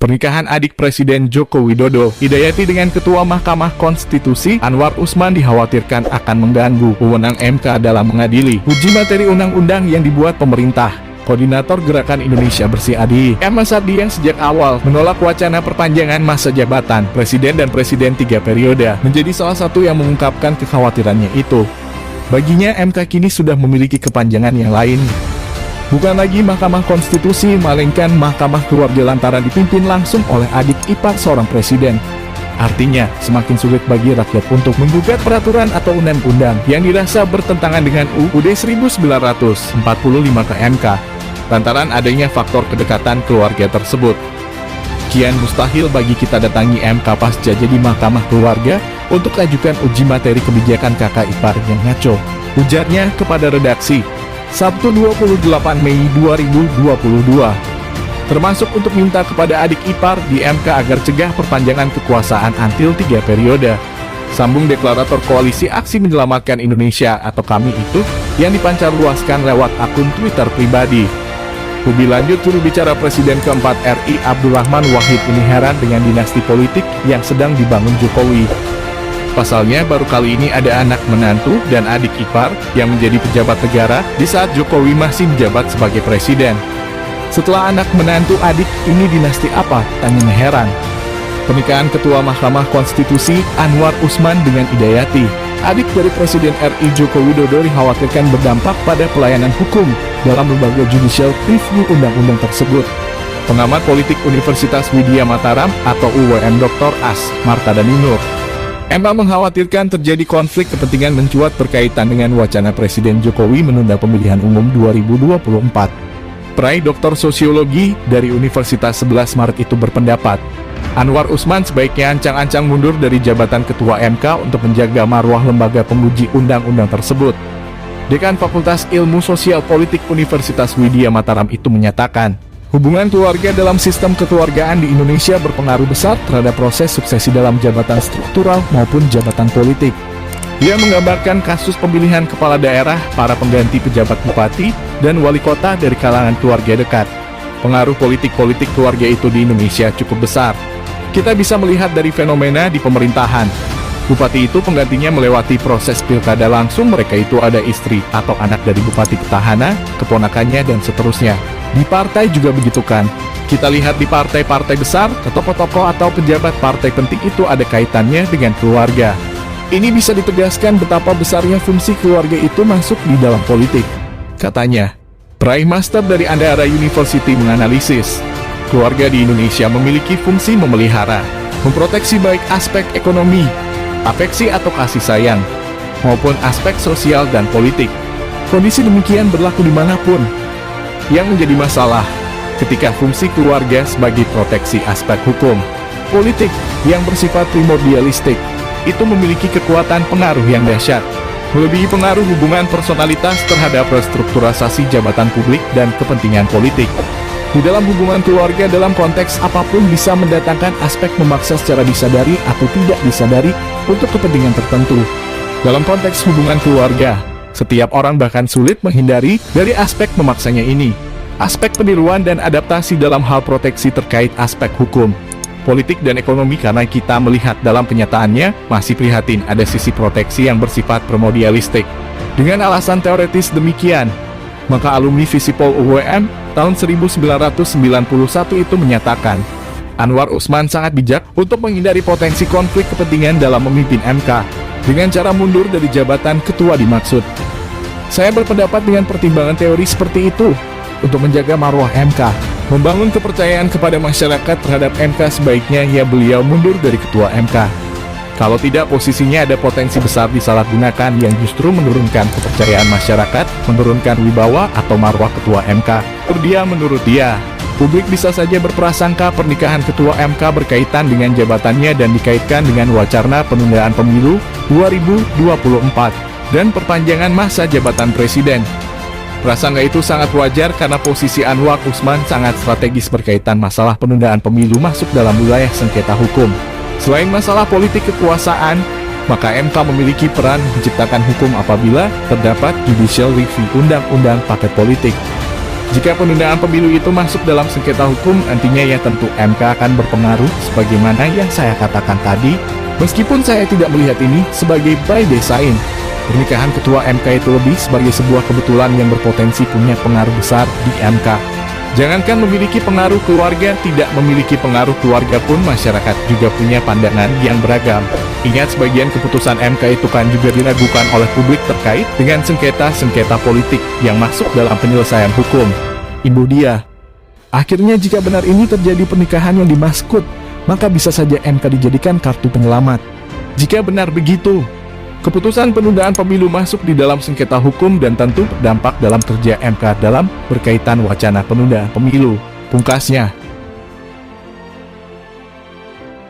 Pernikahan adik Presiden Joko Widodo, Hidayati dengan Ketua Mahkamah Konstitusi Anwar Usman dikhawatirkan akan mengganggu wewenang MK dalam mengadili uji materi undang-undang yang dibuat pemerintah. Koordinator Gerakan Indonesia Bersih ADI, M. Sardi yang sejak awal menolak wacana perpanjangan masa jabatan Presiden dan Presiden 3 periode, menjadi salah satu yang mengungkapkan kekhawatirannya itu. Baginya MK kini sudah memiliki kepanjangan yang lain. Bukan lagi Mahkamah Konstitusi, melainkan Mahkamah Keluarga lantaran dipimpin langsung oleh adik ipar seorang presiden. Artinya, semakin sulit bagi rakyat untuk menggugat peraturan atau undang-undang yang dirasa bertentangan dengan UUD 1945 ke MK, lantaran adanya faktor kedekatan keluarga tersebut. Kian mustahil bagi kita datangi MK pasca jadi Mahkamah Keluarga untuk ajukan uji materi kebijakan kakak ipar yang ngaco, ujarnya kepada redaksi. Sabtu 28 Mei 2022, termasuk untuk minta kepada adik ipar di MK agar cegah perpanjangan kekuasaan antil 3 periode. Sambung deklarator Koalisi Aksi Menyelamatkan Indonesia atau KAMI itu yang dipancarluaskan lewat akun Twitter pribadi. Lebih lanjut, juru bicara Presiden keempat RI Abdurrahman Wahid ini heran dengan dinasti politik yang sedang dibangun Jokowi. Pasalnya, baru kali ini ada anak menantu dan adik ipar yang menjadi pejabat negara di saat Jokowi masih menjabat sebagai presiden. Setelah anak menantu adik, ini dinasti apa? Tanyanya heran. Pernikahan Ketua Mahkamah Konstitusi Anwar Usman dengan Hidayati, adik dari Presiden RI Joko Widodo, dikhawatirkan berdampak pada pelayanan hukum dalam lembaga judicial review undang-undang tersebut. Pengamat politik Universitas Widya Mataram atau UWM Dr. As. Martadani Nur memang mengkhawatirkan terjadi konflik kepentingan mencuat berkaitan dengan wacana Presiden Jokowi menunda pemilihan umum 2024. Prai Dr. Sosiologi dari Universitas 11 Maret itu berpendapat, Anwar Usman sebaiknya ancang-ancang mundur dari jabatan Ketua MK untuk menjaga marwah lembaga penguji undang-undang tersebut. Dekan Fakultas Ilmu Sosial Politik Universitas Widya Mataram itu menyatakan, hubungan keluarga dalam sistem kekeluargaan di Indonesia berpengaruh besar terhadap proses suksesi dalam jabatan struktural maupun jabatan politik. Dia menggambarkan kasus pemilihan kepala daerah, para pengganti pejabat bupati, dan wali kota dari kalangan keluarga dekat. Pengaruh politik-politik keluarga itu di Indonesia cukup besar. Kita bisa melihat dari fenomena di pemerintahan. Bupati itu penggantinya melewati proses pilkada langsung, mereka itu ada istri atau anak dari bupati petahana, keponakannya, dan seterusnya. Di partai juga begitu kan. Kita lihat di partai-partai besar, tokoh-tokoh atau pejabat partai penting itu ada kaitannya dengan keluarga. Ini bisa ditegaskan betapa besarnya fungsi keluarga itu masuk di dalam politik, katanya. Prai Master dari Andara University menganalisis, keluarga di Indonesia memiliki fungsi memelihara, memproteksi baik aspek ekonomi, afeksi atau kasih sayang, maupun aspek sosial dan politik. Kondisi demikian berlaku dimanapun. Yang menjadi masalah, ketika fungsi keluarga sebagai proteksi aspek hukum, politik yang bersifat primordialistik, itu memiliki kekuatan pengaruh yang dahsyat, melebihi pengaruh hubungan personalitas terhadap restrukturisasi jabatan publik dan kepentingan politik. Di dalam hubungan keluarga dalam konteks apapun bisa mendatangkan aspek memaksa secara disadari atau tidak disadari untuk kepentingan tertentu. Dalam konteks hubungan keluarga, setiap orang bahkan sulit menghindari dari aspek memaksanya ini. Aspek peniruan dan adaptasi dalam hal proteksi terkait aspek hukum, politik dan ekonomi, karena kita melihat dalam kenyataannya masih prihatin ada sisi proteksi yang bersifat primordialistik. Dengan alasan teoretis demikian, maka alumni Visipol UWM tahun 1991 itu menyatakan, Anwar Usman sangat bijak untuk menghindari potensi konflik kepentingan dalam memimpin MK dengan cara mundur dari jabatan ketua dimaksud. Saya berpendapat dengan pertimbangan teori seperti itu untuk menjaga marwah MK, membangun kepercayaan kepada masyarakat terhadap MK, sebaiknya ya beliau mundur dari ketua MK. Kalau tidak, posisinya ada potensi besar disalahgunakan yang justru menurunkan kepercayaan masyarakat, menurunkan wibawa atau marwah ketua MK. Menurut dia, publik bisa saja berprasangka pernikahan ketua MK berkaitan dengan jabatannya dan dikaitkan dengan wacana penundaan pemilu 2024 dan perpanjangan masa jabatan presiden. Prasangka itu sangat wajar karena posisi Anwar Usman sangat strategis berkaitan masalah penundaan pemilu masuk dalam wilayah sengketa hukum. Selain masalah politik kekuasaan, maka MK memiliki peran menciptakan hukum apabila terdapat judicial review undang-undang paket politik. Jika penundaan pemilu itu masuk dalam sengketa hukum, nantinya ya tentu MK akan berpengaruh sebagaimana yang saya katakan tadi. Meskipun saya tidak melihat ini sebagai by design, pernikahan ketua MK itu lebih sebagai sebuah kebetulan yang berpotensi punya pengaruh besar di MK. Jangankan memiliki pengaruh keluarga, tidak memiliki pengaruh keluarga pun masyarakat juga punya pandangan yang beragam. Ingat, sebagian keputusan MK itu kan juga diragukan oleh publik terkait dengan sengketa-sengketa politik yang masuk dalam penyelesaian hukum. Ibu dia. Akhirnya jika benar ini terjadi pernikahan yang dimaskut, maka bisa saja MK dijadikan kartu penyelamat. Jika benar begitu, keputusan penundaan pemilu masuk di dalam sengketa hukum dan tentu berdampak dalam kerja MK dalam berkaitan wacana penundaan pemilu. Pungkasnya,